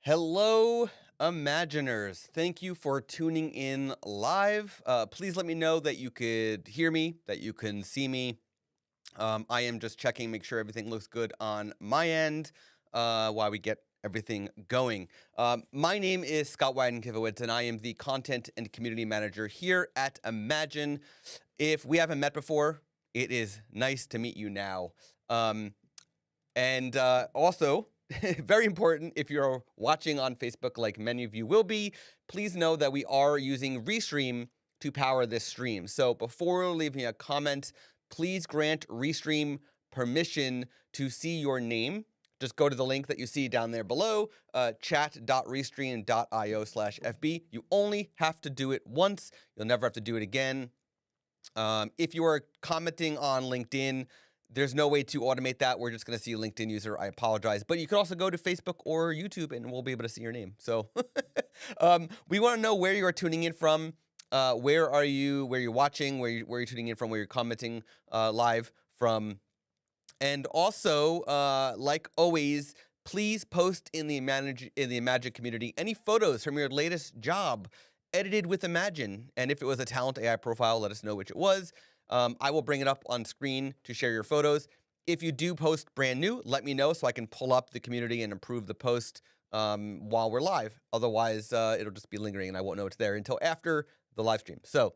Hello, Imaginers. Thank you for tuning in live. Please let me know that you could hear me, that you can see me. I am just checking, make sure everything looks good on my end while we get everything going. My name is Scott Weidenkivowitz, and I am the Content and Community Manager here at Imagen. If we haven't met before, it is nice to meet you now. Also, very important, if you're watching on Facebook, like many of you will be, please know that we are using Restream to power this stream. So before leaving a comment, please grant Restream permission to see your name. Just go to the link that you see down there below, chat.restream.io/FB. You only have to do it once. You'll never have to do it again. If you are commenting on LinkedIn, there's no way to automate that. We're just going to see a LinkedIn user. I apologize. But you can also go to Facebook or YouTube, and we'll be able to see your name. So we want to know where you are tuning in from. Where are you? Where you're watching? Where you're tuning in from? Where you're commenting live from? And also, like always, please post in the Imagen community any photos from your latest job edited with Imagen. And if it was a talent AI profile, let us know which it was. I will bring it up on screen to share your photos. If you do post brand new, let me know so I can pull up the community and improve the post while we're live. Otherwise, it'll just be lingering and I won't know it's there until after the live stream. So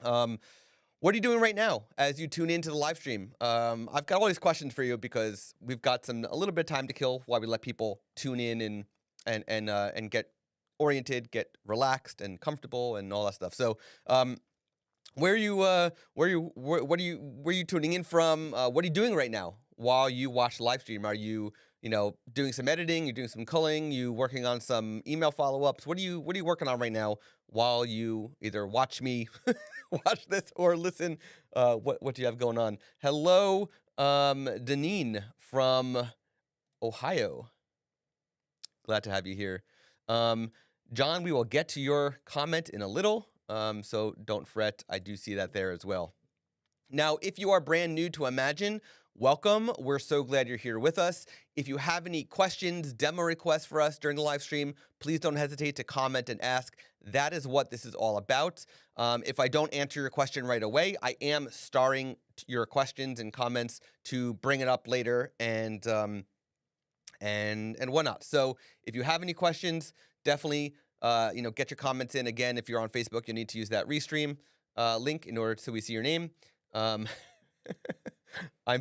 what are you doing right now as you tune into the live stream? I've got all these questions for you because we've got a little bit of time to kill while we let people tune in and get oriented, get relaxed and comfortable and all that stuff. So where are you tuning in from? What are you doing right now while you watch the live stream? Are you, doing some editing? You doing some culling? You working on some email follow-ups? What are you working on right now while you either watch me watch this or listen? What do you have going on? Hello, Deneen from Ohio. Glad to have you here. John, we will get to your comment in a little. So don't fret. I do see that there as well. Now, if you are brand new to Imagen, welcome. We're so glad you're here with us. If you have any questions, demo requests for us during the live stream, please don't hesitate to comment and ask. That is what this is all about. If I don't answer your question right away, I am starring your questions and comments to bring it up later and whatnot. So if you have any questions, definitely get your comments in. Again, if you're on Facebook, you need to use that Restream link in order so we see your name. I'm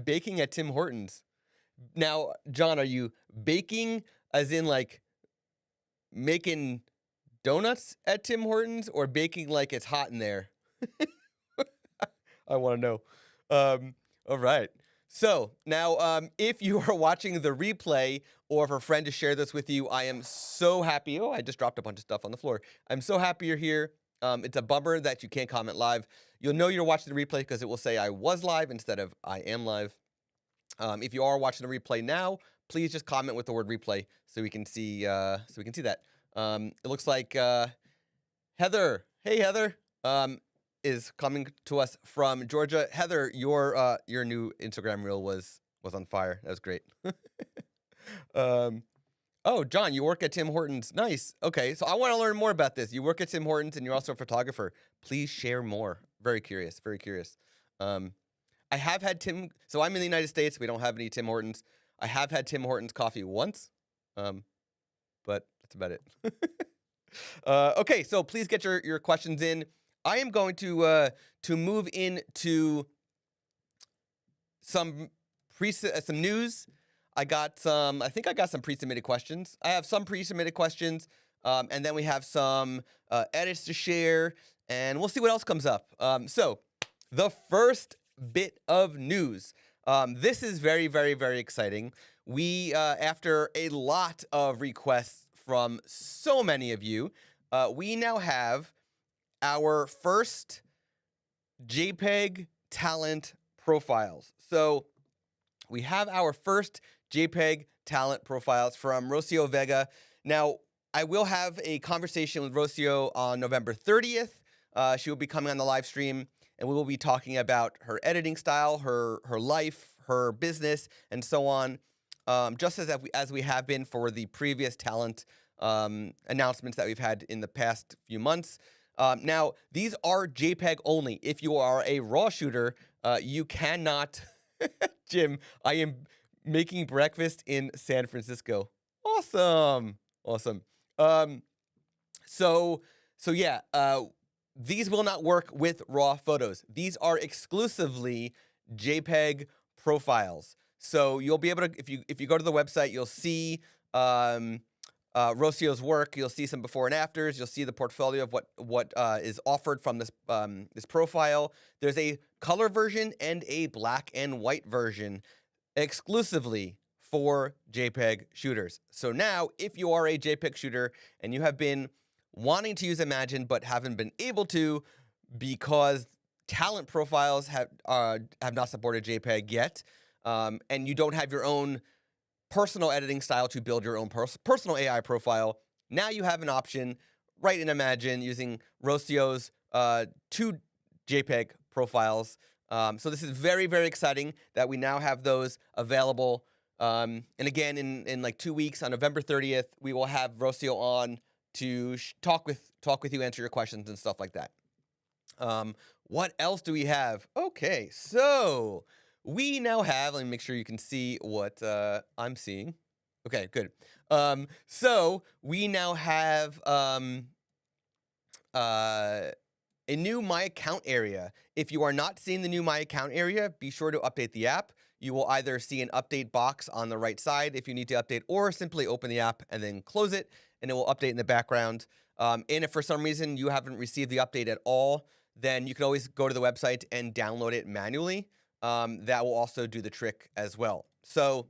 baking at Tim Hortons. Now, John, are you baking as in like making donuts at Tim Hortons or baking like it's hot in there? I want to know. All right. So now, if you are watching the replay or if a friend to share this with you, I am so happy. Oh, I just dropped a bunch of stuff on the floor. I'm so happy you're here. It's a bummer that you can't comment live. You'll know you're watching the replay because it will say I was live instead of I am live. If you are watching the replay now, please just comment with the word replay so we can see that. It looks like Heather. Hey, Heather. Is coming to us from Georgia. Heather, your new Instagram reel was on fire. That was great. Oh, John, you work at Tim Hortons. Nice. Okay, so I want to learn more about this. You work at Tim Hortons and you're also a photographer. Please share more. Very curious. Very curious. I have had so I'm in the United States. We don't have any Tim Hortons. I have had Tim Hortons coffee once, but that's about it. Okay, so please get your questions in. I am going to move into some news. I think I got some pre-submitted questions. I have some pre-submitted questions, and then we have some edits to share, and we'll see what else comes up. So the first bit of news. This is very, very, very exciting. We, after a lot of requests from so many of you, we now have our first JPEG talent profiles. So we have our first JPEG talent profiles from Rocio Vega. Now, I will have a conversation with Rocio on November 30th. She will be coming on the live stream, and we will be talking about her editing style, her life, her business, and so on, just as we have been for the previous talent announcements that we've had in the past few months. Now, these are JPEG only. If you are a RAW shooter, you cannot. Jim, I am making breakfast in San Francisco. Awesome. Awesome. So yeah, these will not work with RAW photos. These are exclusively JPEG profiles. So you'll be able to, if you go to the website, you'll see Rocio's work. You'll see some before and afters. You'll see the portfolio of what is offered from this this profile. There's a color version and a black and white version exclusively for JPEG shooters. So now, if you are a JPEG shooter and you have been wanting to use Imagen but haven't been able to because talent profiles have not supported JPEG yet, and you don't have your own personal editing style to build your own personal AI profile, now you have an option right in Imagen using Rocio's 2 JPEG profiles. So this is very, very exciting that we now have those available. And again, in like 2 weeks, on November 30th, we will have Rocio on to talk with you, answer your questions and stuff like that. What else do we have? Okay, so we now have, let me make sure you can see what I'm seeing. Okay, good. So we now have a new My Account area. If you are not seeing the new My Account area, be sure to update the app. You will either see an update box on the right side if you need to update, or simply open the app and then close it, and it will update in the background. And if for some reason you haven't received the update at all, then you can always go to the website and download it manually. That will also do the trick as well. So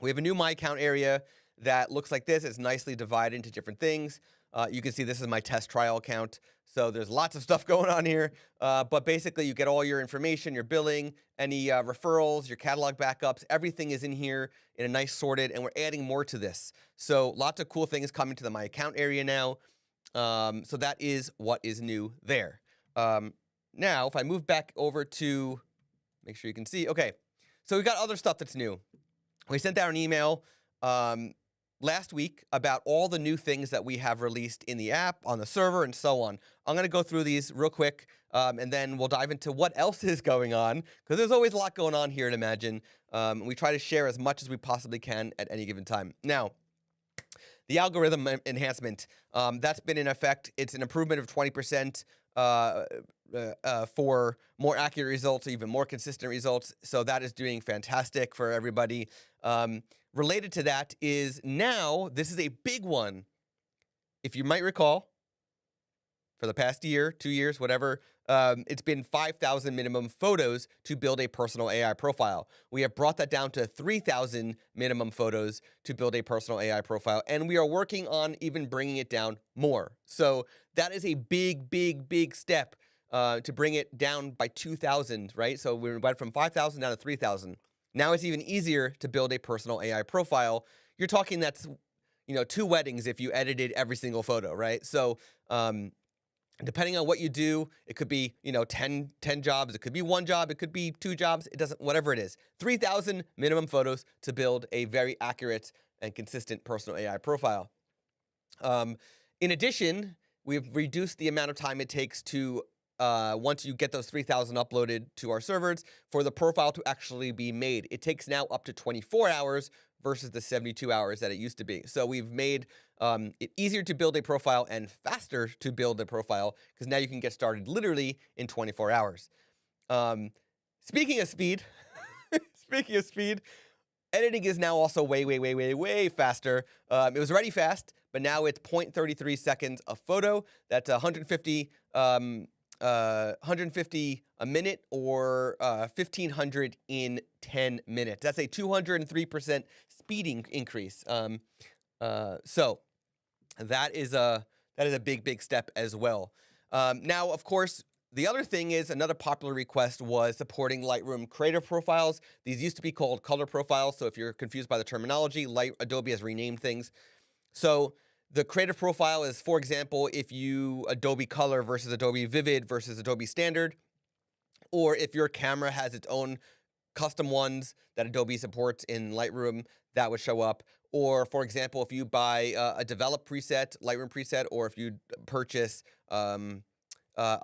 we have a new My Account area that looks like this. It's nicely divided into different things. You can see this is my test trial account. So there's lots of stuff going on here. But basically, you get all your information, your billing, any referrals, your catalog backups. Everything is in here in a nice sorted, and we're adding more to this. So lots of cool things coming to the My Account area now. So that is what is new there. Now, if I move back over to, make sure you can see. Okay, so we've got other stuff that's new. We sent out an email last week about all the new things that we have released in the app, on the server, and so on. I'm going to go through these real quick, and then we'll dive into what else is going on, because there's always a lot going on here at Imagen. We try to share as much as we possibly can at any given time. Now, the algorithm enhancement, that's been in effect. It's an improvement of 20% for more accurate results, even more consistent results. So that is doing fantastic for everybody. Related to that is now, this is a big one. If you might recall, for the past year, 2 years, whatever, it's been 5,000 minimum photos to build a personal AI profile. We have brought that down to 3,000 minimum photos to build a personal AI profile, and we are working on even bringing it down more. So that is a big, big, big step to bring it down by 2,000, right? So we went from 5,000 down to 3,000. Now it's even easier to build a personal AI profile. You're talking that's, 2 weddings if you edited every single photo, right? So depending on what you do, it could be, 10 jobs, it could be 1 job, it could be 2 jobs, it doesn't, whatever it is. 3,000 minimum photos to build a very accurate and consistent personal AI profile. In addition, we've reduced the amount of time it takes to once you get those 3,000 uploaded to our servers, for the profile to actually be made. It takes now up to 24 hours versus the 72 hours that it used to be. So we've made it easier to build a profile and faster to build a profile, because now you can get started literally in 24 hours. Speaking of speed, editing is now also way, way, way, way, way faster. It was already fast, but now it's 0.33 seconds a photo. That's 150 a minute, or 1,500 in 10 minutes. That's a 203% speeding increase. So that is a big, big step as well. Now, of course, the other thing is, another popular request was supporting Lightroom creative profiles. These used to be called color profiles. So if you're confused by the terminology, Adobe has renamed things. So the creative profile is, for example, if you Adobe Color versus Adobe Vivid versus Adobe Standard, or if your camera has its own custom ones that Adobe supports in Lightroom, that would show up. Or, for example, if you buy a develop preset, Lightroom preset, or if you purchase a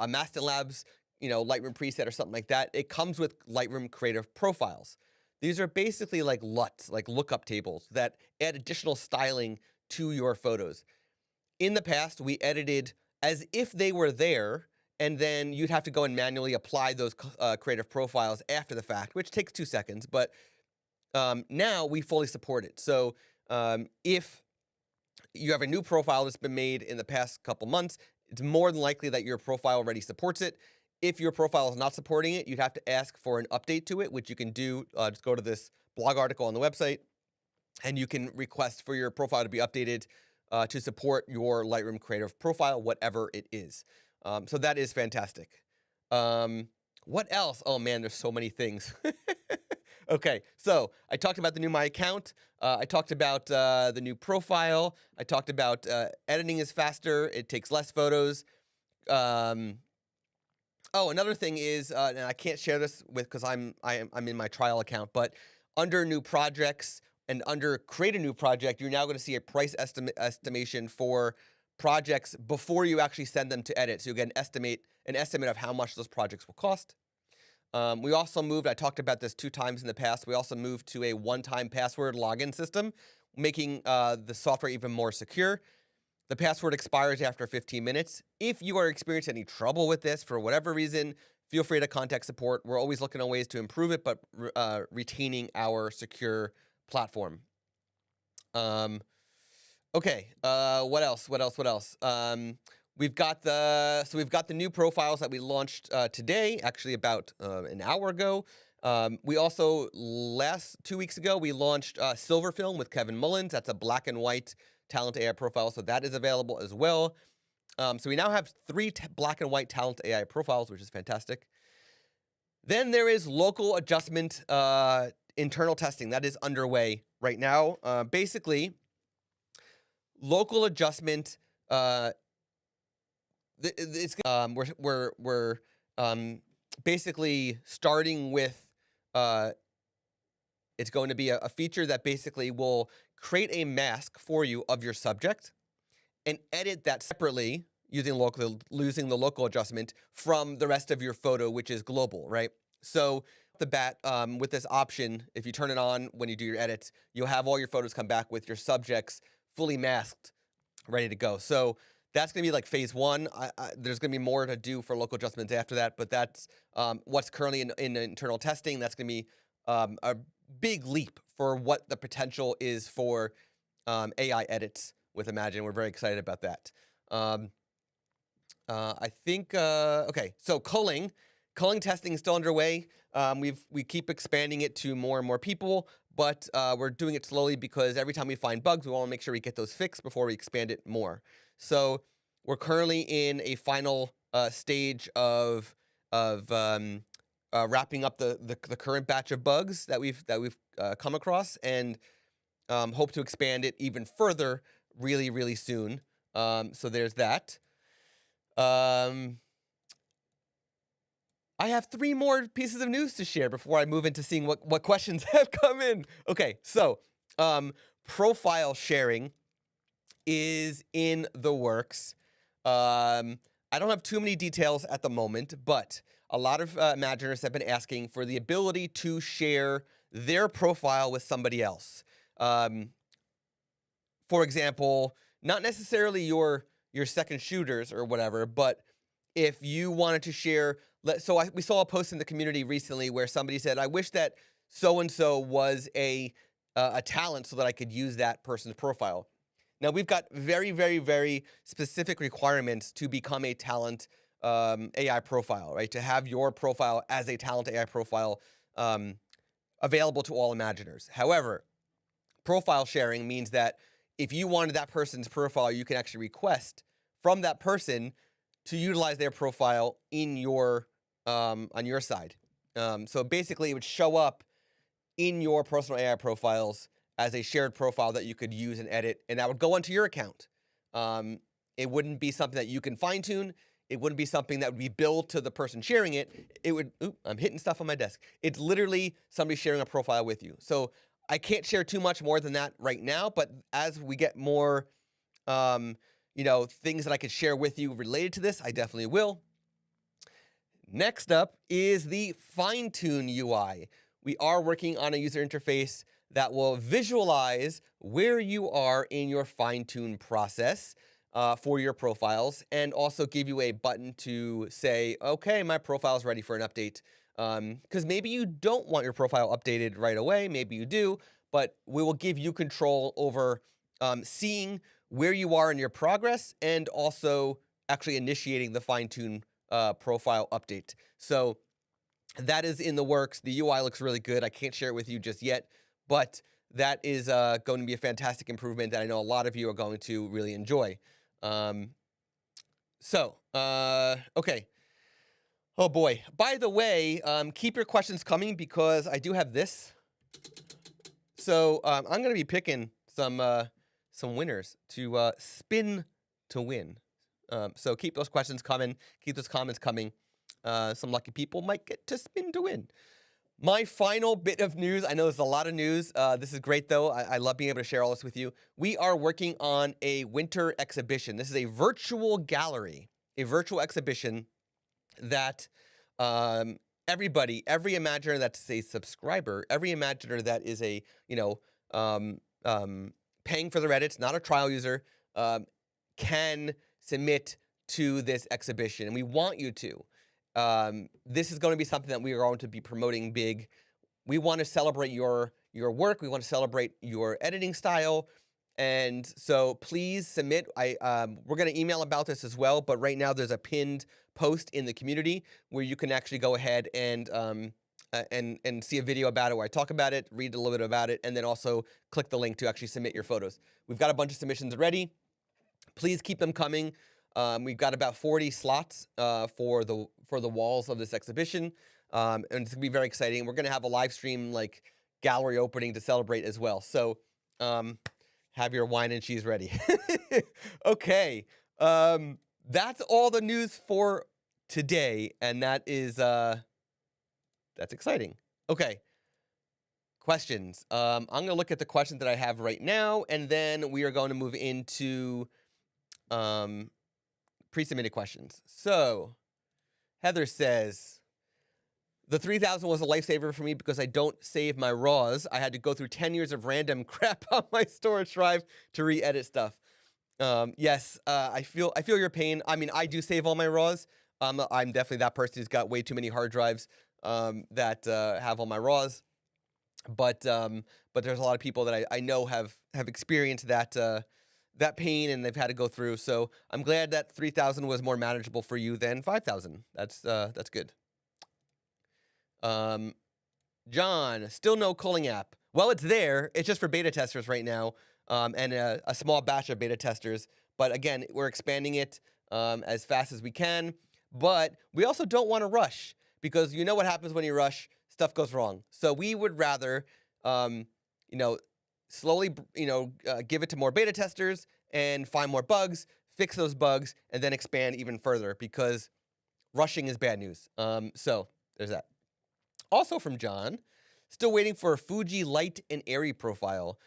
Master Labs, Lightroom preset or something like that, it comes with Lightroom Creative Profiles. These are basically like LUTs, like lookup tables that add additional styling to your photos. In the past, we edited as if they were there, and then you'd have to go and manually apply those creative profiles after the fact, which takes 2 seconds. But now we fully support it. So if you have a new profile that's been made in the past couple months, it's more than likely that your profile already supports it. If your profile is not supporting it, you'd have to ask for an update to it, which you can do. Just go to this blog article on the website, and you can request for your profile to be updated to support your Lightroom Creative Profile, whatever it is. So that is fantastic. What else? Oh man, there's so many things. Okay, so I talked about the new My Account. I talked about the new profile. I talked about editing is faster. It takes less photos. Oh, another thing is, and I can't share this because I'm in my trial account, but under new projects and under create a new project, you're now going to see a price estimation for projects before you actually send them to edit. So you'll get an estimate of how much those projects will cost. We also moved, I talked about this 2 times in the past, we also moved to a one-time password login system, making the software even more secure. The password expires after 15 minutes. If you are experiencing any trouble with this for whatever reason, feel free to contact support. We're always looking at ways to improve it, but retaining our secure platform. Okay, what else? We've got the new profiles that we launched today, actually about an hour ago. We also 2 weeks ago we launched Silver Film with Kevin Mullins. That's a black and white talent AI profile, so that is available as well. So we now have 3 black and white talent AI profiles, which is fantastic. Then there is local adjustment internal testing that is underway right now. Basically, local adjustment. We're basically starting with. It's going to be a feature that basically will create a mask for you of your subject and edit that separately using the local adjustment from the rest of your photo, which is global, right? So off the bat, with this option, if you turn it on when you do your edits, you'll have all your photos come back with your subjects fully masked, ready to go. So that's going to be like phase 1. There's going to be more to do for local adjustments after that, but that's what's currently in internal testing. That's going to be a big leap for what the potential is for AI edits with Imagen. We're very excited about that. I think, okay, so culling testing is still underway. We keep expanding it to more and more people, but we're doing it slowly because every time we find bugs, we want to make sure we get those fixed before we expand it more. So we're currently in a final stage of wrapping up the current batch of bugs that we've come across, and hope to expand it even further really, really soon. So there's that. I have 3 more pieces of news to share before I move into seeing what questions have come in. Okay, so profile sharing is in the works. I don't have too many details at the moment, but a lot of Imaginers have been asking for the ability to share their profile with somebody else. For example, not necessarily your second shooters or whatever, but if you wanted to share, we saw a post in the community recently where somebody said, I wish that so-and-so was a talent so that I could use that person's profile. Now, we've got very, very, very specific requirements to become a talent AI profile, right? To have your profile as a talent AI profile available to all Imaginers. However, profile sharing means that if you wanted that person's profile, you can actually request from that person to utilize their profile in your on your side. So basically, it would show up in your personal AI profiles as a shared profile that you could use and edit, and that would go onto your account. It wouldn't be something that you can fine tune. It wouldn't be something that would be billed to the person sharing it. It would, oop, I'm hitting stuff on my desk. It's literally somebody sharing a profile with you. So I can't share too much more than that right now, but as we get more, things that I could share with you related to this, I definitely will. Next up is the fine-tune UI. We are working on a user interface that will visualize where you are in your fine-tune process for your profiles, and also give you a button to say, okay, my profile is ready for an update. Because maybe you don't want your profile updated right away, maybe you do, but we will give you control over seeing where you are in your progress, and also actually initiating the fine-tune profile update. So that is in the works. The UI looks really good. I can't share it with you just yet, but that is going to be a fantastic improvement that I know a lot of you are going to really enjoy. Okay. Oh boy. By the way, keep your questions coming, because I do have this. So I'm going to be picking some winners to spin to win. So keep those questions coming. Keep those comments coming. Some lucky people might get to spin to win. My final bit of news. I know there's a lot of news. This is great, though. I love being able to share all this with you. We are working on a winter exhibition. This is a virtual gallery, a virtual exhibition that everybody, every Imaginer that's a subscriber, every Imaginer that is a, paying for the Reddits, not a trial user, can submit to this exhibition. And we want you to. This is going to be something that we are going to be promoting big. We want to celebrate your work. We want to celebrate your editing style. And so please submit. We're going to email about this as well, but right now there's a pinned post in the community where you can actually go ahead and see a video about it where I talk about it, read a little bit about it, and then also click the link to actually submit your photos. We've got a bunch of submissions ready. Please keep them coming. We've got about 40 slots for the walls of this exhibition, and it's gonna be very exciting. We're gonna have a live stream gallery opening to celebrate as well. So have your wine and cheese ready. Okay, that's all the news for today, and that is that's exciting. Okay. Questions. I'm gonna look at the questions that I have right now, and then we are going to move into pre-submitted questions. So Heather says, the 3000 was a lifesaver for me because I don't save my RAWs. I had to go through 10 years of random crap on my storage drive to re-edit stuff. Yes, I feel your pain. I mean, I do save all my RAWs. I'm definitely that person who's got way too many hard drives that have all my RAWs. But there's a lot of people that I know have experienced that pain, and they've had to go through. So I'm glad that 3000 was more manageable for you than 5000. That's good. John, still no culling app. Well, it's there. It's just for beta testers right now, and a small batch of beta testers. But again, we're expanding it as fast as we can. But we also don't want to rush, because you know what happens when you rush. Stuff goes wrong. So we would rather, slowly, give it to more beta testers and find more bugs, fix those bugs, and then expand even further, because rushing is bad news. So there's that. Also from John, still waiting for a Fuji light and airy profile.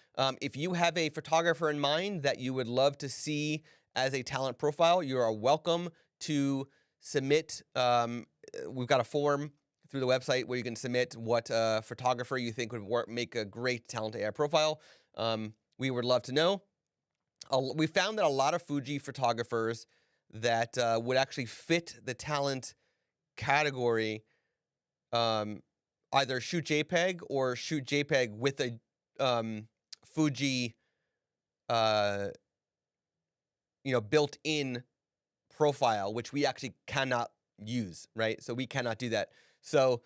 If you have a photographer in mind that you would love to see as a talent profile, you are welcome to submit. We've got a form through the website where you can submit what photographer you think would make a great talent AI profile. We would love to know. We found that a lot of Fuji photographers that would actually fit the talent category either shoot JPEG or shoot JPEG with a Fuji built-in profile, which we actually cannot use, right? So we cannot do that. So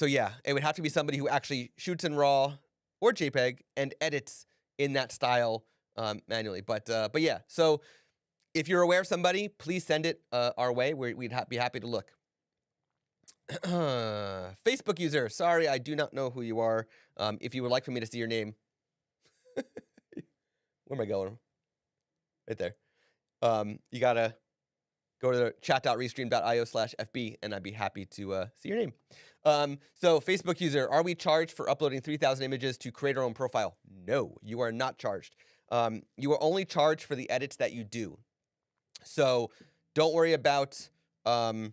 yeah, it would have to be somebody who actually shoots in RAW or JPEG and edits in that style manually. But yeah, so if you're aware of somebody, please send it our way. We'd be happy to look. Facebook user, sorry, I do not know who you are. If you would like for me to see your name, where am I going? Right there. You gotta go to chat.restream.io/FB, and I'd be happy to see your name. So Facebook user, are we charged for uploading 3,000 images to create our own profile? No, you are not charged. You are only charged for the edits that you do. So don't worry about the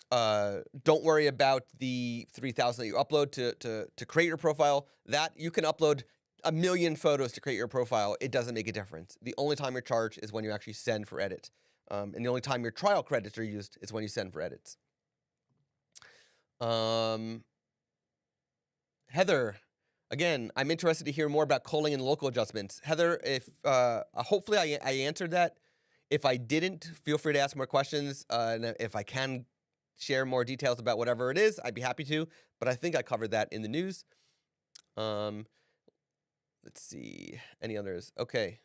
3,000 that you upload to create your profile. That you can upload 1 million photos to create your profile. It doesn't make a difference. The only time you're charged is when you actually send for edit. And the only time your trial credits are used is when you send for edits. Heather, again, I'm interested to hear more about culling and local adjustments. Heather, if hopefully I answered that. If I didn't, feel free to ask more questions. And if I can share more details about whatever it is, I'd be happy to. But I think I covered that in the news. Let's see. Any others? Okay.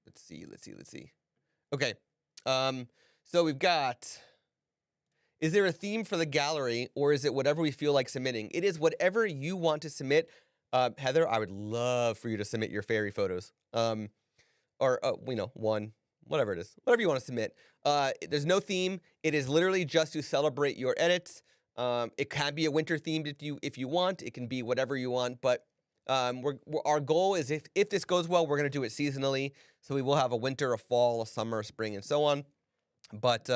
Let's see. Okay. So we've got, is there a theme for the gallery, or is it whatever we feel like submitting? It is whatever you want to submit. Heather, I would love for you to submit your fairy photos. Or one, whatever it is, whatever you want to submit. There's no theme. It is literally just to celebrate your edits. It can be a winter theme if you want. It can be whatever you want, but our goal is if this goes well, we're going to do it seasonally. So we will have a winter, a fall, a summer, a spring, and so on. But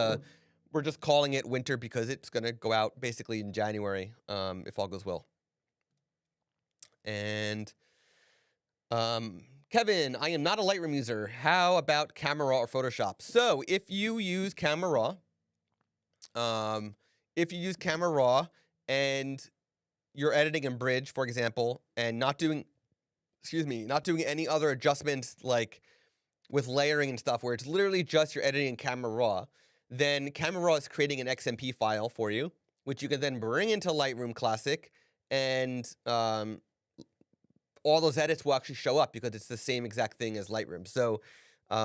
we're just calling it winter because it's going to go out basically in January, if all goes well. And Kevin, I am not a Lightroom user. How about Camera Raw or Photoshop? So if you use Camera Raw, and you're editing in Bridge, for example, and not doing any other adjustments like with layering and stuff, where it's literally just you're editing in Camera Raw, then Camera Raw is creating an XMP file for you, which you can then bring into Lightroom Classic, and all those edits will actually show up because it's the same exact thing as Lightroom. So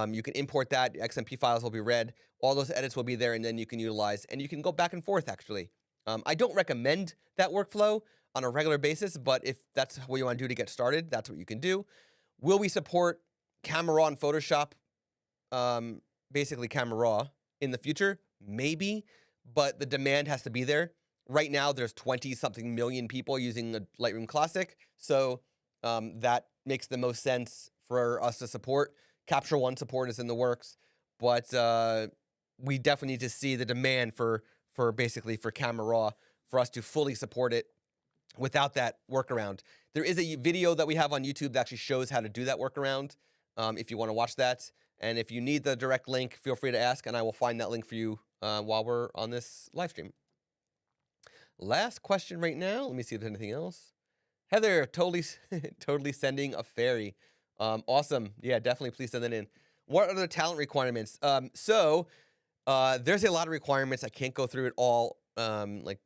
you can import that. XMP files will be read. All those edits will be there, and then you can utilize, and you can go back and forth, actually. I don't recommend that workflow on a regular basis, but if that's what you want to do to get started, that's what you can do. Will we support Camera Raw and Photoshop, basically Camera Raw, in the future? Maybe, but the demand has to be there. Right now, there's 20-something million people using the Lightroom Classic, so that makes the most sense for us to support. Capture One support is in the works, but we definitely need to see the demand for Camera Raw for us to fully support it without that workaround. There is a video that we have on YouTube that actually shows how to do that workaround, if you want to watch that. And if you need the direct link, feel free to ask, and I will find that link for you while we're on this live stream. Last question right now. Let me see if there's anything else. Heather, totally sending a fairy. Awesome. Yeah, definitely. Please send that in. What are the talent requirements? So there's a lot of requirements. I can't go through it all, like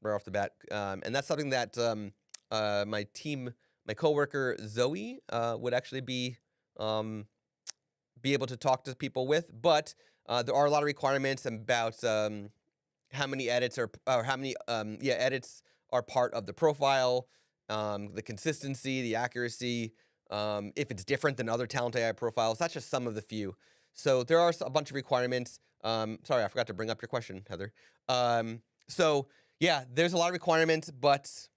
right off the bat. And that's something that my coworker Zoe would actually be able to talk to people with. But there are a lot of requirements about how many edits edits are part of the profile. The consistency, the accuracy, if it's different than other Talent AI profiles. That's just some of the few. So there are a bunch of requirements. Sorry, I forgot to bring up your question, Heather. So yeah, there's a lot of requirements, but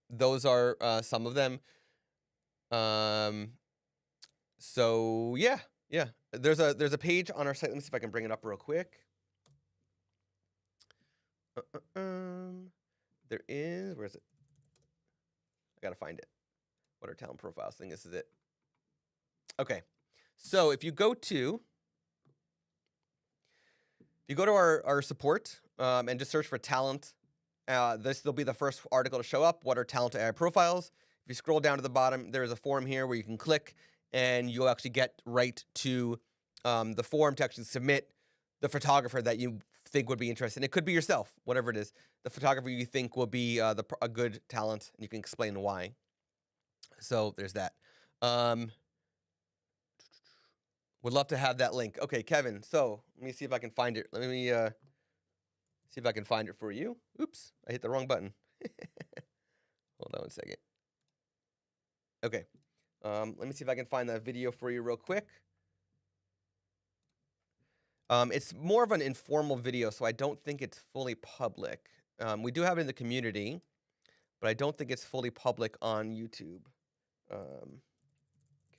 those are some of them. So yeah. There's a page on our site. Let me see if I can bring it up real quick. There is, where is it? I gotta find it. What are talent profiles? I think this is it. Okay, so if you go to our support and just search for talent, this will be the first article to show up. What are talent AI profiles? If you scroll down to the bottom, there's a form here where you can click, and you'll actually get right to the form to actually submit the photographer that you think would be interested. It could be yourself, whatever it is. The photographer you think will be a good talent, and you can explain why. So there's that. Would love to have that link. Okay, Kevin. So let me see if I can find it. Let me see if I can find it for you. Oops, I hit the wrong button. Hold on one second. Okay, Let me see if I can find that video for you real quick. It's more of an informal video, so I don't think it's fully public. We do have it in the community, but I don't think it's fully public on YouTube.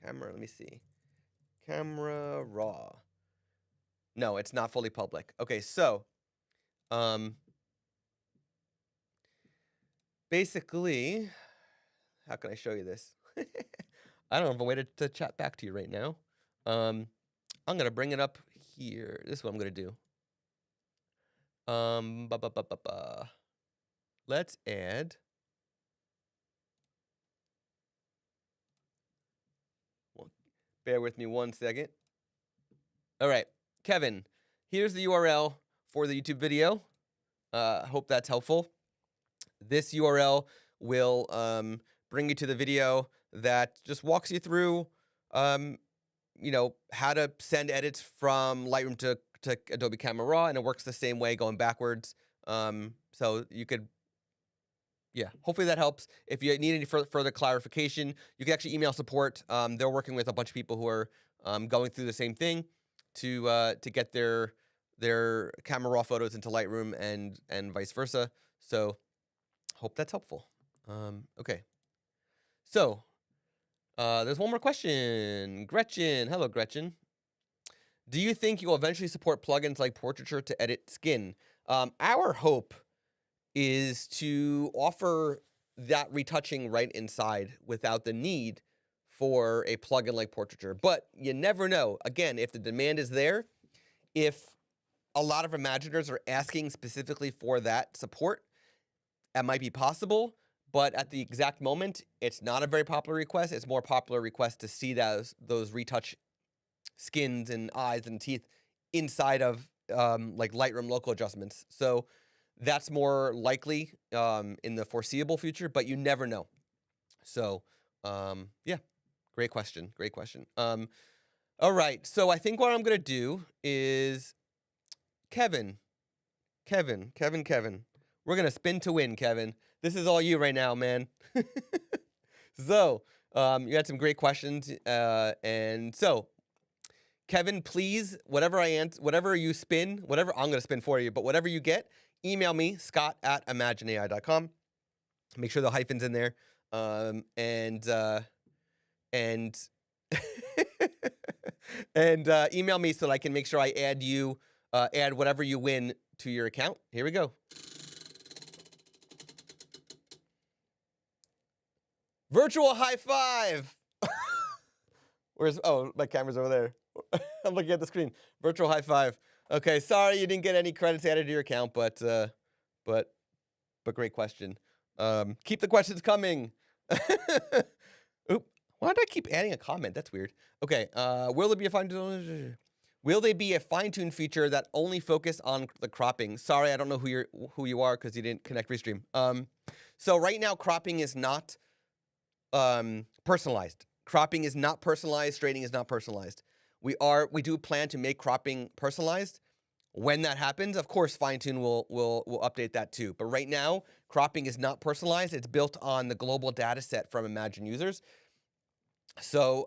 Camera, let me see. Camera raw. No, it's not fully public. Okay, so basically, how can I show you this? I don't have a way to chat back to you right now. I'm gonna bring it up here. This is what I'm gonna do. Let's add. Well, bear with me 1 second. All right, Kevin, here's the URL for the YouTube video. Hope that's helpful. This URL will bring you to the video that just walks you through, how to send edits from Lightroom to Adobe Camera Raw, and it works the same way going backwards. So you could, hopefully that helps. If you need any further clarification, you can actually email support. They're working with a bunch of people who are going through the same thing to get their Camera Raw photos into Lightroom and vice versa. So hope that's helpful. Okay. So there's one more question. Gretchen. Hello, Gretchen. Do you think you will eventually support plugins like Portraiture to edit skin? Our hope is to offer that retouching right inside without the need for a plugin like Portraiture. But you never know. Again, if the demand is there, if a lot of Imaginers are asking specifically for that support, that might be possible. But at the exact moment, it's not a very popular request. It's more popular request to see those retouch skins and eyes and teeth inside of like Lightroom local adjustments. So that's more likely in the foreseeable future, but you never know. So yeah, great question. Great question. All right. So I think what I'm going to do is Kevin. We're going to spin to win, Kevin. This is all you right now, man. So, you had some great questions. And so, Kevin, please, whatever you spin, whatever I'm going to spin for you, but whatever you get, email me, scott@imagenai.com. Make sure the hyphen's in there. And email me so that I can make sure I add whatever you win to your account. Here we go. Virtual high five. My camera's over there. I'm looking at the screen. Virtual high five. Okay, sorry you didn't get any credits added to your account, but great question. Keep the questions coming. Oop, why did I keep adding a comment? That's weird. Okay, will there be a fine-tune feature that only focus on the cropping? Sorry, I don't know who you are because you didn't connect Restream. So right now cropping is not personalized. Cropping is not personalized. Straightening is not personalized. We do plan to make cropping personalized. When that happens, of course, fine-tune will update that too. But right now, cropping is not personalized. It's built on the global data set from Imagen users. So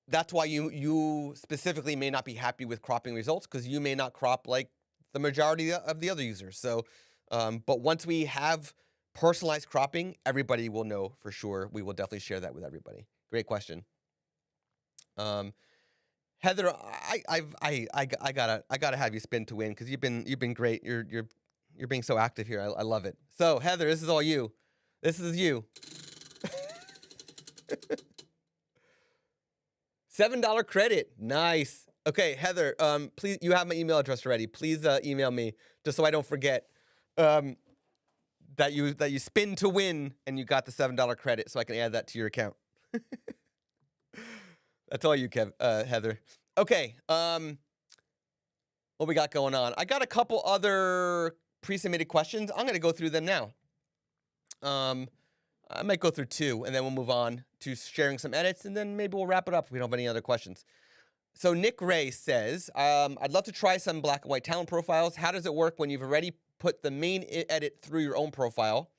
that's why you specifically may not be happy with cropping results, because you may not crop like the majority of the other users. So, but once we have personalized cropping, everybody will know for sure. We will definitely share that with everybody. Great question. Heather, I gotta have you spin to win, because you've been great. You're being so active here. I love it. So Heather, this is all you. This is you. $7 credit. Nice. Okay, Heather, please, you have my email address already. Please email me just so I don't forget that you spin to win and you got the $7 credit, so I can add that to your account. That's all you, Heather. Okay. What we got going on? I got a couple other pre-submitted questions. I'm going to go through them now. I might go through two, and then we'll move on to sharing some edits, and then maybe we'll wrap it up if we don't have any other questions. So Nick Ray says, I'd love to try some black and white talent profiles. How does it work when you've already put the main edit through your own profile?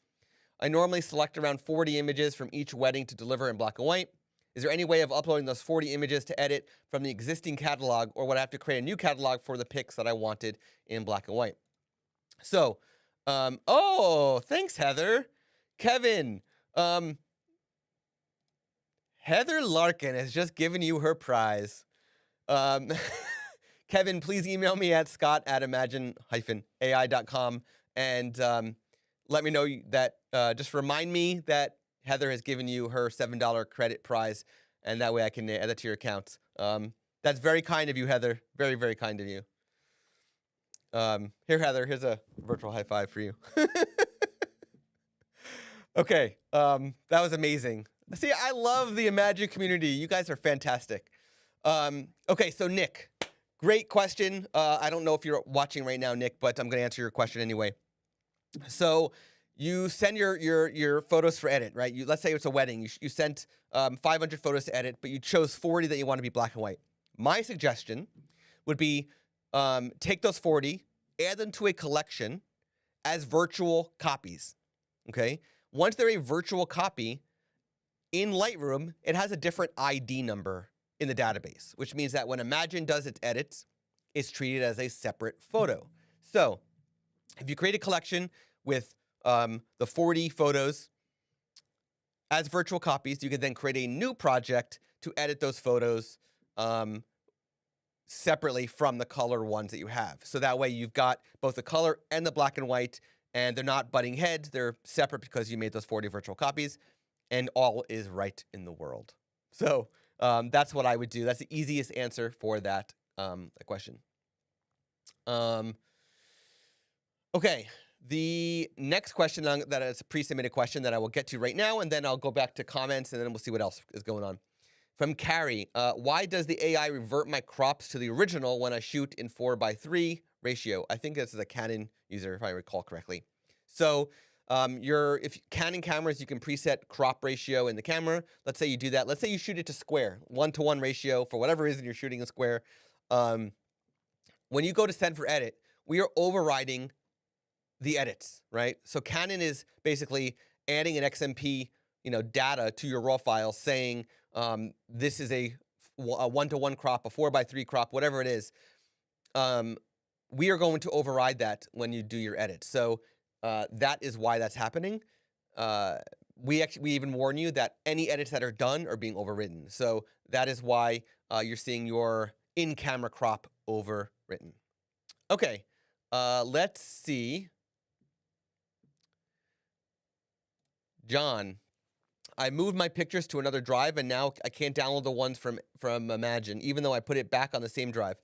I normally select around 40 images from each wedding to deliver in black and white. Is there any way of uploading those 40 images to edit from the existing catalog, or would I have to create a new catalog for the pics that I wanted in black and white? So, oh, thanks, Heather. Kevin, Heather Larkin has just given you her prize. Kevin, please email me at scott@imagen-ai.com and let me know that, just remind me that Heather has given you her $7 credit prize, and that way I can add that to your account. That's very kind of you, Heather. Very, very kind of you. Here, Heather, here's a virtual high five for you. Okay, that was amazing. See, I love the Imagen community. You guys are fantastic. Okay, so Nick, great question. I don't know if you're watching right now, Nick, but I'm going to answer your question anyway. So you send your photos for edit, right? Let's say it's a wedding. You sent 500 photos to edit, but you chose 40 that you want to be black and white. My suggestion would be take those 40, add them to a collection as virtual copies, okay? Once they're a virtual copy, in Lightroom, it has a different ID number in the database, which means that when Imagen does its edits, it's treated as a separate photo. So if you create a collection with the 40 photos as virtual copies, you can then create a new project to edit those photos separately from the color ones that you have. So that way you've got both the color and the black and white, and they're not butting heads. They're separate because you made those 40 virtual copies, and all is right in the world. So that's what I would do. That's the easiest answer for that question. Okay, the next question that is a pre-submitted question that I will get to right now, and then I'll go back to comments, and then we'll see what else is going on. From Carrie, why does the AI revert my crops to the original when I shoot in 4:3 ratio? I think this is a Canon user, if I recall correctly. So if Canon cameras, you can preset crop ratio in the camera. Let's say you do that. Let's say you shoot it to square, 1:1 ratio. For whatever reason, you're shooting in square. When you go to send for edit, we are overriding the edits, right? So Canon is basically adding an XMP, data to your raw file, saying this is a 1:1 crop, a 4:3 crop, whatever it is. We are going to override that when you do your edit. So that is why that's happening. We even warn you that any edits that are done are being overwritten. So that is why you're seeing your in-camera crop overwritten. Okay, let's see. John, I moved my pictures to another drive, and now I can't download the ones from Imagen, even though I put it back on the same drive.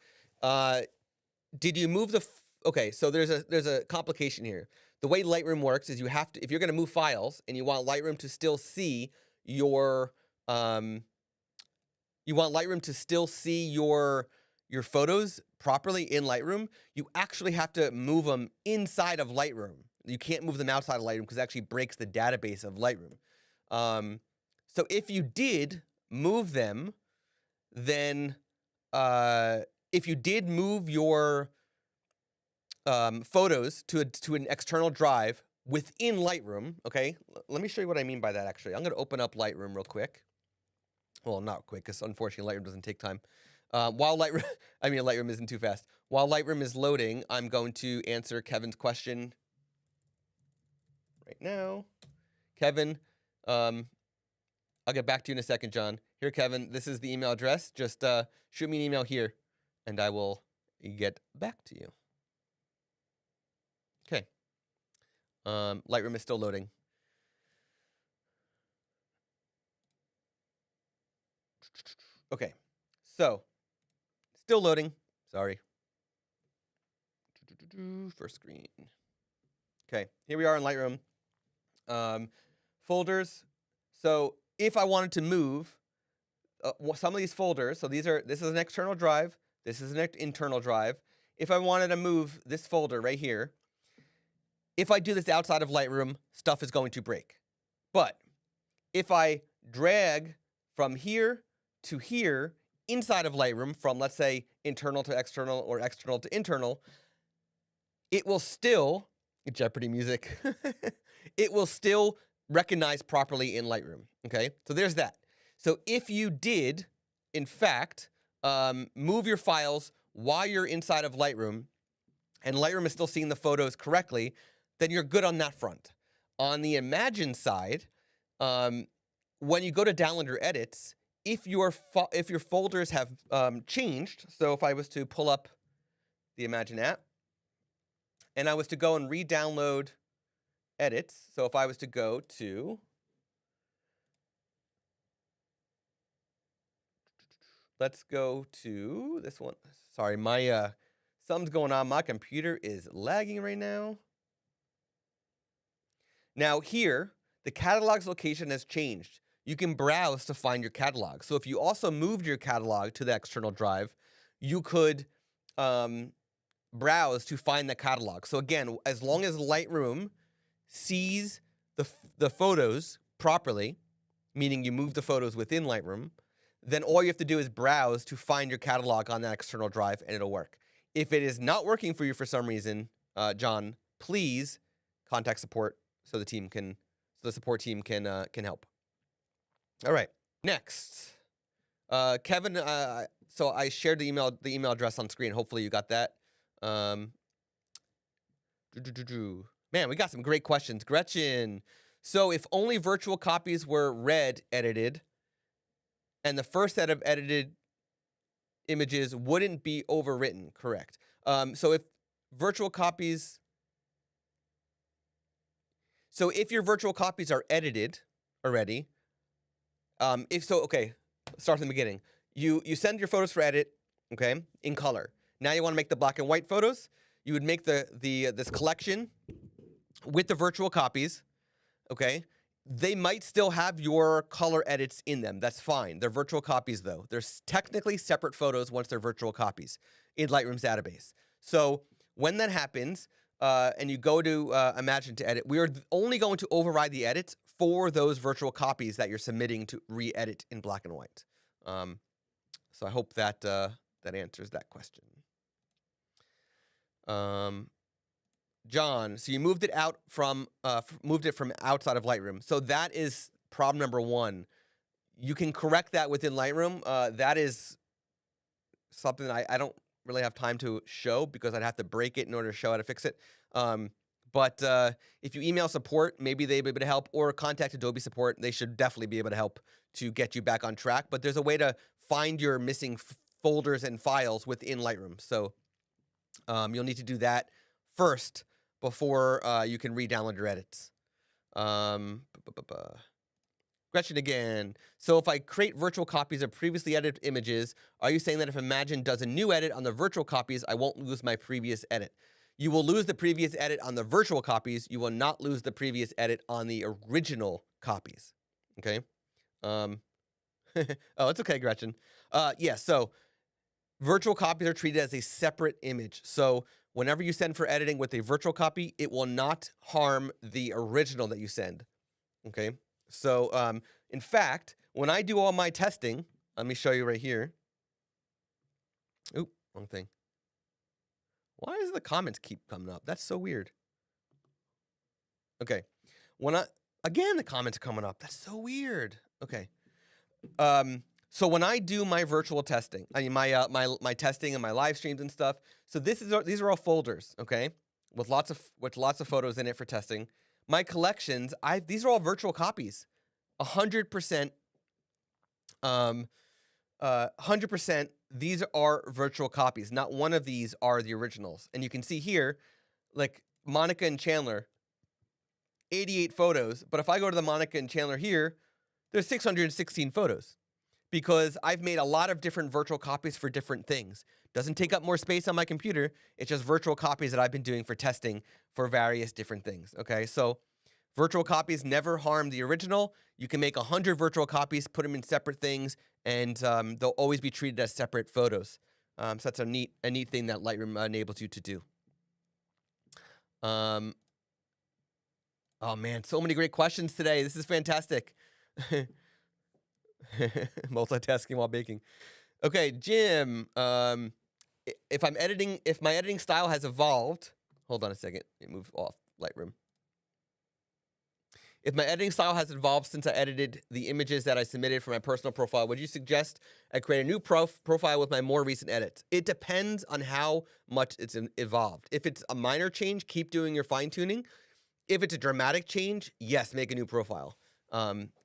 Did you move the? Okay, so there's a complication here. The way Lightroom works is you have to, if you're going to move files and you want Lightroom to still see your photos properly in Lightroom, you actually have to move them inside of Lightroom. You can't move them outside of Lightroom because it actually breaks the database of Lightroom. So if you did move them, then if you did move your photos to an external drive within Lightroom, okay? Let me show you what I mean by that, actually. I'm going to open up Lightroom real quick. Well, not quick, because unfortunately Lightroom doesn't take time. Lightroom isn't too fast. While Lightroom is loading, I'm going to answer Kevin's question right now. Kevin, I'll get back to you in a second, John. Here, Kevin, this is the email address. Just shoot me an email here, and I will get back to you. Okay. Lightroom is still loading. Okay, so still loading. Sorry. First screen. Okay, here we are in Lightroom. Folders. So if I wanted to move some of these folders, so this is an external drive, this is an internal drive. If I wanted to move this folder right here, if I do this outside of Lightroom, stuff is going to break. But if I drag from here to here inside of Lightroom, from let's say internal to external or external to internal, it will still, Jeopardy music, it will still recognize properly in Lightroom, okay? So there's that. So if you did, in fact, move your files while you're inside of Lightroom, and Lightroom is still seeing the photos correctly, then you're good on that front. On the Imagen side, when you go to download your edits, if your folders have changed, so if I was to pull up the Imagen app, and I was to go and re-download edits, so if I was to go to, let's go to this one. Sorry, my something's going on. My computer is lagging right now. Now here, the catalog's location has changed. You can browse to find your catalog. So if you also moved your catalog to the external drive, you could browse to find the catalog. So again, as long as Lightroom sees the photos properly, meaning you move the photos within Lightroom, then all you have to do is browse to find your catalog on that external drive, and it'll work. If it is not working for you for some reason, John, please contact support so the support team can help. All right, next, Kevin. So I shared the email address on screen. Hopefully you got that. Man, we got some great questions. Gretchen. So if only virtual copies were edited, and the first set of edited images wouldn't be overwritten, correct? So if your virtual copies are edited already, okay, start from the beginning. You send your photos for edit, okay, in color. Now you want to make the black and white photos. You would make this collection with the virtual copies, okay? They might still have your color edits in them. That's fine. They're virtual copies, though. They're technically separate photos once they're virtual copies in Lightroom's database. So when that happens, and you go to Imagen to edit, we are only going to override the edits for those virtual copies that you're submitting to re-edit in black and white. So I hope that that answers that question. John, so you moved it out from outside of Lightroom. So that is problem number one. You can correct that within Lightroom. That is something that I don't really have time to show because I'd have to break it in order to show how to fix it. But if you email support, maybe they'll be able to help, or contact Adobe support. They should definitely be able to help to get you back on track. But there's a way to find your missing folders and files within Lightroom. So you'll need to do that first before you can re-download your edits. Gretchen again. So if I create virtual copies of previously edited images, are you saying that if Imagen does a new edit on the virtual copies, I won't lose my previous edit? You will lose the previous edit on the virtual copies. You will not lose the previous edit on the original copies. Okay? Oh, it's okay, Gretchen. Yeah, so virtual copies are treated as a separate image. So whenever you send for editing with a virtual copy, it will not harm the original that you send. Okay? So, in fact, when I do all my testing, let me show you right here. Oop, wrong thing. Why does the comments keep coming up? That's so weird. Okay. Again, the comments are coming up. That's so weird. Okay. So when I do my virtual testing, I mean my testing and my live streams and stuff. So these are all folders, okay, with lots of photos in it for testing. My collections, these are all virtual copies, 100%. 100%. These are virtual copies. Not one of these are the originals. And you can see here, like Monica and Chandler, 88 photos. But if I go to the Monica and Chandler here, there's 616 photos. Because I've made a lot of different virtual copies for different things. Doesn't take up more space on my computer. It's just virtual copies that I've been doing for testing for various different things. Okay, so virtual copies never harm the original. You can make 100 virtual copies, put them in separate things, and they'll always be treated as separate photos. So that's a neat thing that Lightroom enables you to do. Oh man, so many great questions today. This is fantastic. Multitasking while baking. Okay, Jim. If my editing style has evolved, hold on a second. Let me move off Lightroom. If my editing style has evolved since I edited the images that I submitted for my personal profile, would you suggest I create a new profile with my more recent edits? It depends on how much it's evolved. If it's a minor change, keep doing your fine tuning. If it's a dramatic change, yes, make a new profile.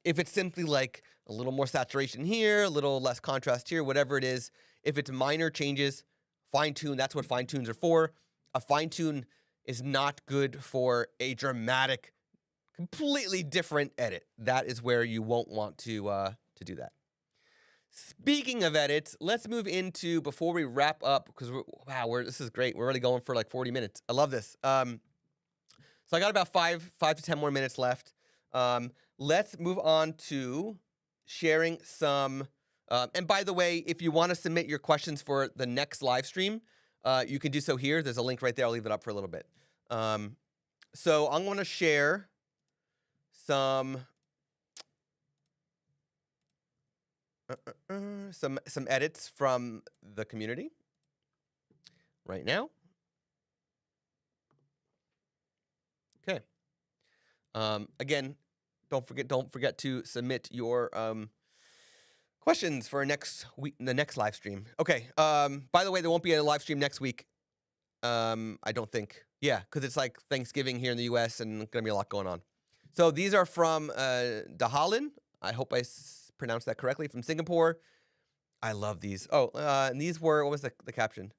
If it's simply like a little more saturation here, a little less contrast here, whatever it is, if it's minor changes, fine tune. That's what fine tunes are for. A fine tune is not good for a dramatic, completely different edit. That is where you won't want to do that. Speaking of edits, let's move into, before we wrap up, because this is great. We're already going for like 40 minutes. I love this. So I got about 5 to 10 more minutes left. Let's move on to sharing some. And by the way, if you want to submit your questions for the next live stream, you can do so here. There's a link right there. I'll leave it up for a little bit. So I'm going to share some edits from the community right now. Okay. Again, don't forget to submit your questions for next week, the next live stream. Okay. By the way, there won't be a live stream next week. I don't think. Yeah, because it's like Thanksgiving here in the U.S. and gonna be a lot going on. So these are from Dahalin. I hope I pronounced that correctly. From Singapore. I love these. Oh, and these were, what was the caption?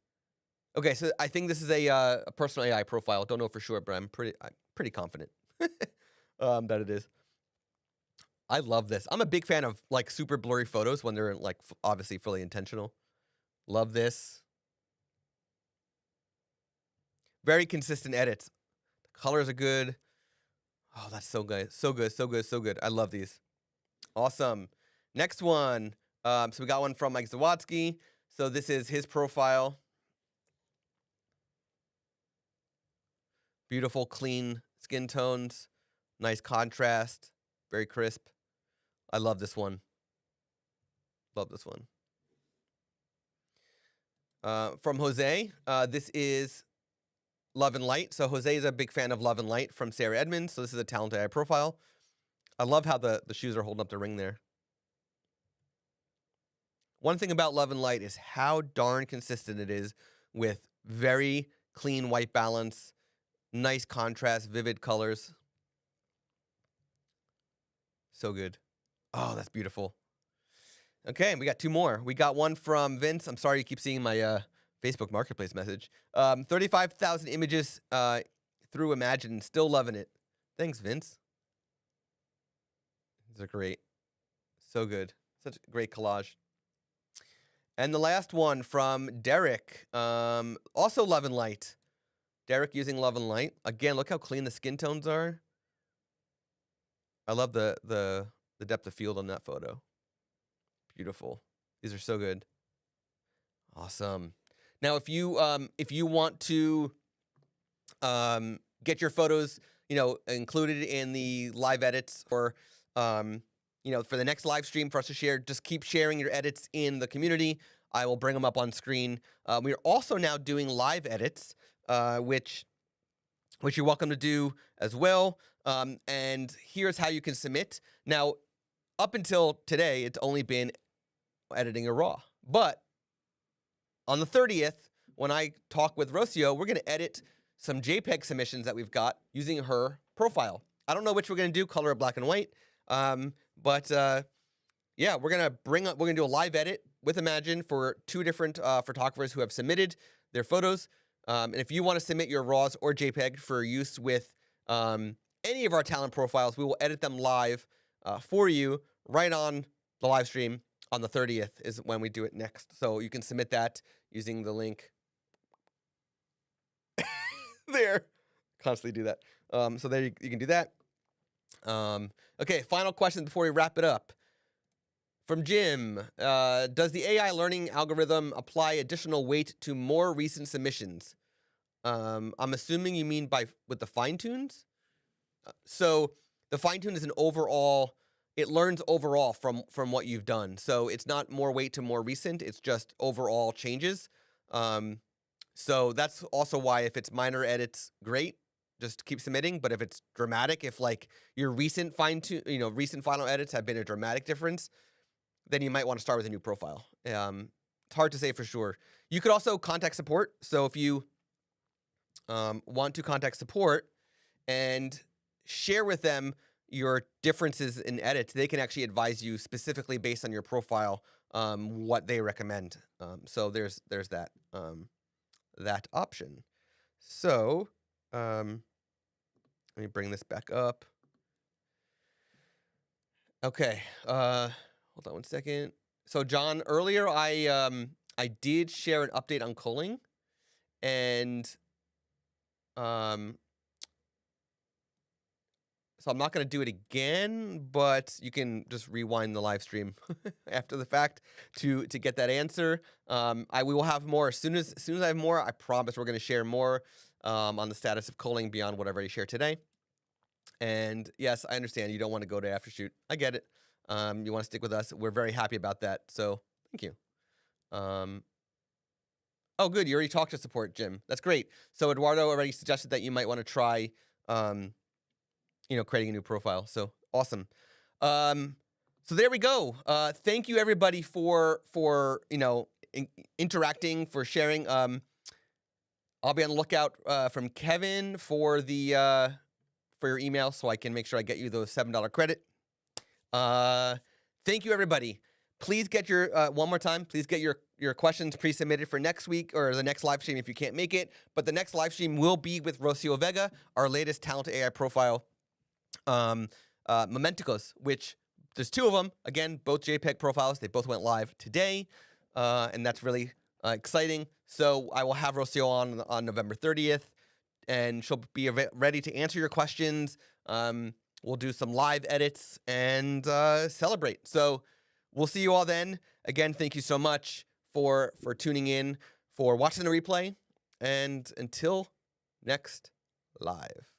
Okay, so I think this is a personal AI profile. Don't know for sure, but I'm pretty confident that it is. I love this. I'm a big fan of like super blurry photos when they're like obviously fully intentional. Love this. Very consistent edits. The colors are good. Oh, that's so good. So good, so good, so good. I love these. Awesome. Next one. So we got one from Mike Zawatsky. So this is his profile. Beautiful, clean skin tones. Nice contrast. Very crisp. I love this one. Love this one. From Jose, this is Love and Light. So Jose is a big fan of Love and Light from Sarah Edmonds. So this is a talented AI profile. I love how the shoes are holding up the ring there. One thing about Love and Light is how darn consistent it is with very clean white balance, nice contrast, vivid colors. So good. Oh, that's beautiful. Okay, we got 2 more. We got one from Vince. I'm sorry you keep seeing my Facebook Marketplace message. 35,000 images through Imagen. Still loving it. Thanks, Vince. These are great. So good. Such a great collage. And the last one from Derek. Also Love and Light. Derek using Love and Light. Again, look how clean the skin tones are. I love the depth of field on that photo. Beautiful. These are so good. Awesome. Now, if you want to get your photos, included in the live edits, or for the next live stream for us to share, just keep sharing your edits in the community. I will bring them up on screen. We are also now doing live edits, which you're welcome to do as well. And here's how you can submit. Now, up until today, it's only been editing a RAW. But on the 30th, when I talk with Rocio, we're going to edit some JPEG submissions that we've got using her profile. I don't know which we're going to do, color or black and white. But yeah, we're going to do a live edit with Imagen for 2 different photographers who have submitted their photos. And if you want to submit your RAWs or JPEG for use with any of our talent profiles, we will edit them live for you right on the live stream on the 30th is when we do it next. So you can submit that using the link there. Constantly do that. So there you can do that. Okay, final question before we wrap it up. From Jim, does the AI learning algorithm apply additional weight to more recent submissions? I'm assuming you mean with the fine tunes. So the fine tune is an overall. It learns overall from what you've done. So it's not more weight to more recent. It's just overall changes. So that's also why if it's minor edits, great. just keep submitting. But if it's dramatic, if like your recent recent final edits have been a dramatic difference, then you might want to start with a new profile. It's hard to say for sure. You could also contact support. So if you want to contact support and share with them your differences in edits, they can actually advise you specifically based on your profile what they recommend. So there's that that option. So let me bring this back up. Okay, hold on one second. So John, earlier I did share an update on culling, and so I'm not going to do it again, but you can just rewind the live stream after the fact to get that answer. We will have more as soon as I have more. I promise we're going to share more on the status of culling beyond what I've already shared today. And yes, I understand you don't want to go to Aftershoot. I get it. You want to stick with us. We're very happy about that. So thank you. Oh, good. You already talked to support, Jim. That's great. So Eduardo already suggested that you might want to try creating a new profile. So awesome. So there we go. Thank you everybody for interacting, for sharing. I'll be on the lookout from Kevin for the for your email so I can make sure I get you those $7 credit. Thank you everybody. Please get your one more time. Please get your questions pre-submitted for next week or the next live stream if you can't make it. But the next live stream will be with Rocio Vega, our latest talented AI profile. Momenticos, which there's two of them. Again, both JPEG profiles. They both went live today, and that's really exciting. So I will have Rocio on November 30th, and she'll be ready to answer your questions. We'll do some live edits and celebrate. So we'll see you all then. Again, thank you so much for tuning in, for watching the replay, and until next live.